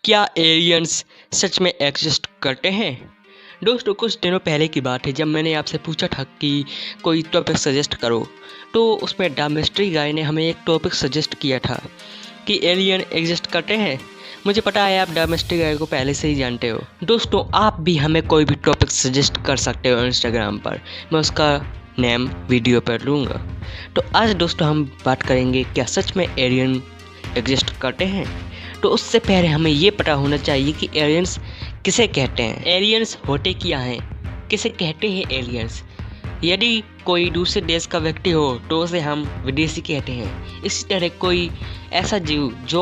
क्या एलियंस सच में एग्जिस्ट करते हैं? दोस्तों, कुछ दिनों पहले की बात है जब मैंने आपसे पूछा था कि कोई टॉपिक सजेस्ट करो, तो उसमें द मिस्ट्री गाय ने हमें एक टॉपिक सजेस्ट किया था कि एलियन एग्जिस्ट करते हैं। मुझे पता है आप द मिस्ट्री गाय को पहले से ही जानते हो। दोस्तों, आप भी हमें कोई भी टॉपिक सजेस्ट कर सकते हो इंस्टाग्राम पर, मैं उसका नेम वीडियो पर लूँगा। तो आज दोस्तों हम बात करेंगे क्या सच में एलियन एग्जिस्ट करते हैं। तो उससे पहले हमें ये पता होना चाहिए कि एलियंस किसे कहते हैं, एलियंस होते क्या हैं, किसे कहते हैं एलियंस। यदि कोई दूसरे देश का व्यक्ति हो तो उसे हम विदेशी कहते हैं। इसी तरह कोई ऐसा जीव जो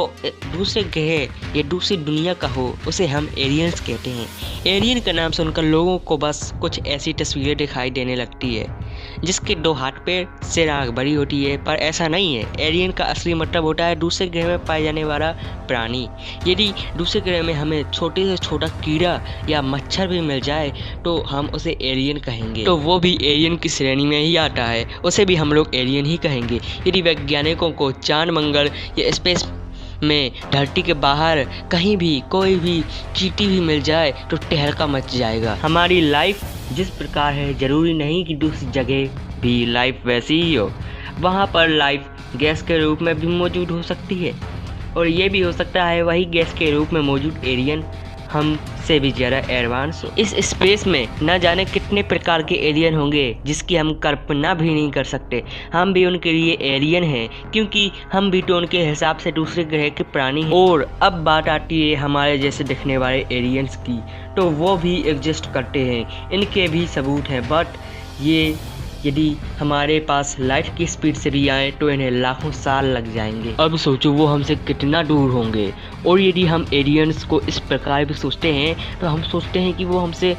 दूसरे ग्रह या दूसरी दुनिया का हो उसे हम एलियंस कहते हैं। एलियन का नाम सुनकर लोगों को बस कुछ ऐसी तस्वीरें दिखाई देने लगती है जिसके 2 हाथ पैर सिर आँख बड़ी होती है, पर ऐसा नहीं है। एलियन का असली मतलब होता है दूसरे ग्रह में पाए जाने वाला प्राणी। यदि दूसरे ग्रह में हमें छोटे से छोटा कीड़ा या मच्छर भी मिल जाए तो हम उसे एलियन कहेंगे, तो वो भी एलियन की श्रेणी में ही आता है, उसे भी हम लोग एलियन ही कहेंगे। यदि वैज्ञानिकों को चांद, मंगल या स्पेस में धरती के बाहर कहीं भी कोई भी चींटी भी मिल जाए तो तहलका मच जाएगा। हमारी लाइफ जिस प्रकार है जरूरी नहीं कि दूसरी जगह भी लाइफ वैसी ही हो। वहाँ पर लाइफ गैस के रूप में भी मौजूद हो सकती है, और ये भी हो सकता है वही गैस के रूप में मौजूद एलियन हमसे भी ज़्यादा एडवांस हो। इस स्पेस में न जाने कितने प्रकार के एलियन होंगे जिसकी हम कल्पना भी नहीं कर सकते। हम भी उनके लिए एलियन हैं, क्योंकि हम भी तो उनके हिसाब से दूसरे ग्रह के प्राणी हैं। और अब बात आती है हमारे जैसे दिखने वाले एलियंस की, तो वो भी एग्जिस्ट करते हैं, इनके भी सबूत हैं। बट ये यदि हमारे पास लाइट की स्पीड से भी आए तो इन्हें लाखों साल लग जाएंगे। अब सोचो वो हमसे कितना दूर होंगे। और यदि हम एलियंस को इस प्रकार भी सोचते हैं तो हम सोचते हैं कि वो हमसे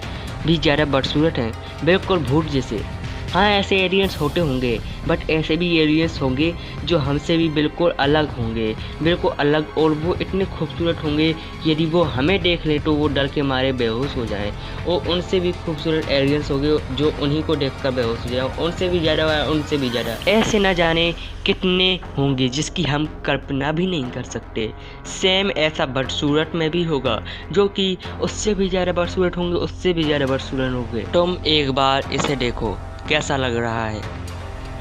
भी ज़्यादा बदसूरत हैं, बिल्कुल भूत जैसे। हाँ, ऐसे एलियंस होते होंगे, बट ऐसे भी एलियंस होंगे जो हमसे भी बिल्कुल अलग होंगे, बिल्कुल अलग। और वो इतने खूबसूरत होंगे यदि वो हमें देख ले तो वो डर के मारे बेहोश हो जाएं। और उनसे भी खूबसूरत एलियंस होंगे जो उन्हीं को देखकर बेहोश हो जाए, उनसे भी ज़्यादा, उनसे भी ज़्यादा। ऐसे न जाने कितने होंगे जिसकी हम कल्पना भी नहीं कर सकते। सेम ऐसा बदसूरत में भी होगा जो कि उससे भी ज़्यादा बदसूरत होंगे, उससे भी ज़्यादा बदसूरत होंगे। तुम एक बार इसे देखो कैसा लग रहा है।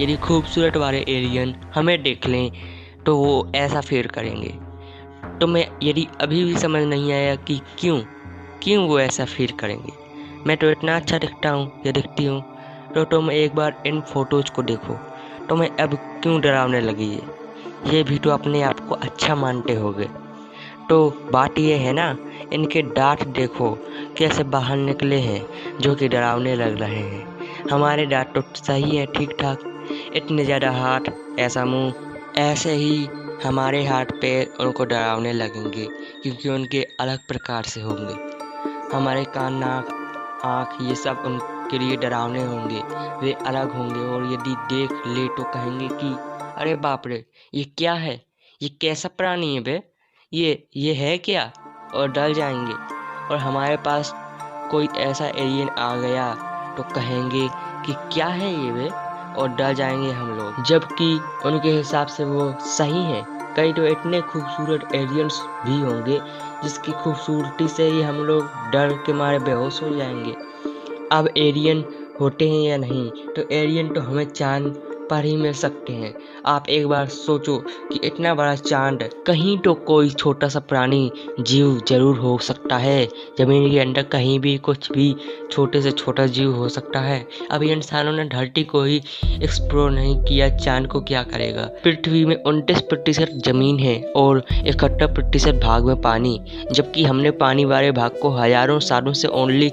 यदि खूबसूरत वाले एलियन हमें देख लें तो वो ऐसा फील करेंगे। तो मैं यदि अभी भी समझ नहीं आया कि क्यों वो ऐसा फील करेंगे। मैं तो इतना अच्छा दिखता हूँ या दिखती हूँ, तो तुम एक बार इन फोटोज़ को देखो, तो मैं अब क्यों डरावने लगी है। ये भी तो अपने आप को अच्छा मानते होगे। तो बात ये है ना, इनके दांत देखो कैसे बाहर निकले हैं जो कि डरावने लग रहे हैं। हमारे दांत तो सही है, ठीक ठाक। इतने ज़्यादा हाथ, ऐसा मुंह, ऐसे ही हमारे हाथ पैर उनको डरावने लगेंगे क्योंकि उनके अलग प्रकार से होंगे। हमारे कान, नाक, आँख, ये सब उनके लिए डरावने होंगे, वे अलग होंगे। और यदि देख ले तो कहेंगे कि अरे बाप रे, ये क्या है, ये कैसा प्राणी है बे, ये है क्या, और डर जाएंगे। और हमारे पास कोई ऐसा एलियन आ गया तो कहेंगे कि क्या है ये वे, और डर जाएंगे हम लोग, जबकि उनके हिसाब से वो सही है। कई तो इतने खूबसूरत एलियंस भी होंगे जिसकी खूबसूरती से ही हम लोग डर के मारे बेहोश हो जाएंगे। अब एलियन होते हैं या नहीं, तो एलियन तो हमें चांद पर ही मिल सकते हैं। आप एक बार सोचो कि इतना बड़ा चांद, कहीं तो कोई छोटा सा प्राणी जीव जरूर हो सकता है। जमीन के अंदर कहीं भी कुछ भी छोटे से छोटा जीव हो सकता है। अभी इंसानों ने धरती को ही एक्सप्लोर नहीं किया, चांद को क्या करेगा। पृथ्वी में 29% जमीन है और 71% भाग में पानी, जबकि हमने पानी वाले भाग को हजारों सालों से ओनली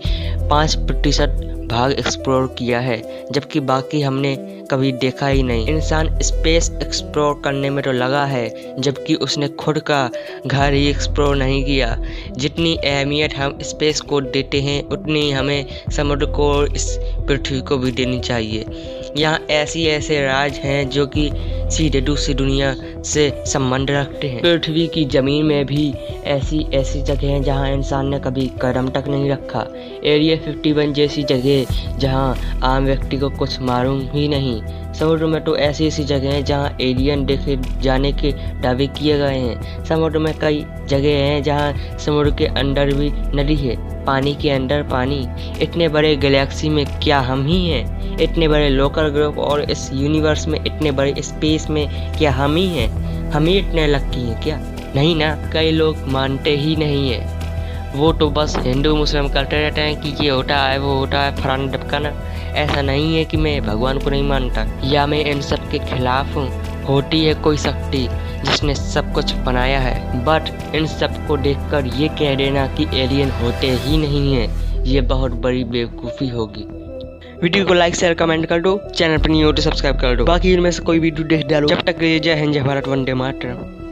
5% भाग एक्सप्लोर किया है, जबकि बाकी हमने कभी देखा ही नहीं। इंसान स्पेस एक्सप्लोर करने में तो लगा है, जबकि उसने खुद का घर ही एक्सप्लोर नहीं किया। जितनी अहमियत हम स्पेस को देते हैं उतनी हमें समुद्र को, इस पृथ्वी को भी देनी चाहिए। यहाँ ऐसे राज हैं जो कि सीधे दूसरी दुनिया से संबंध रखते हैं। पृथ्वी की जमीन में भी ऐसी जगह हैं जहाँ इंसान ने कभी कदम तक नहीं रखा। एरिया 51 जैसी जगह जहाँ आम व्यक्ति को कुछ मालूम ही नहीं। समुद्र में तो ऐसी जगह हैं जहाँ एलियन देखे जाने के दावे किए गए हैं। समुद्र में कई जगह हैं जहाँ समुद्र के अंदर भी नदी है, पानी के अंदर पानी। इतने बड़े गैलेक्सी में क्या हम ही हैं? इतने बड़े लोकल ग्रुप और इस यूनिवर्स में इतने बड़े स्पेस में क्या हम ही हैं? हम ही इतने लकी हैं क्या? नहीं ना, कई लोग मानते ही नहीं हैं। वो तो बस हिंदू मुस्लिम करते रहते हैं कि ये होता है वो होता है फलाना ढपकाना। ऐसा नहीं है कि मैं भगवान को नहीं मानता या मैं इन सब के खिलाफ हूँ। होती है कोई शक्ति जिसने सब कुछ बनाया है, बट इन सब को देखकर ये कह देना कि एलियन होते ही नहीं है, ये बहुत बड़ी बेवकूफ़ी होगी। वीडियो को लाइक शेयर कमेंट कर दो, चैनल पर नहीं हो तो सब्सक्राइब कर दो। बाकी इनमें से कोई वीडियो देख डालो। जब तक के लिए जय हिंद, जय भारत, वंदे मातरम।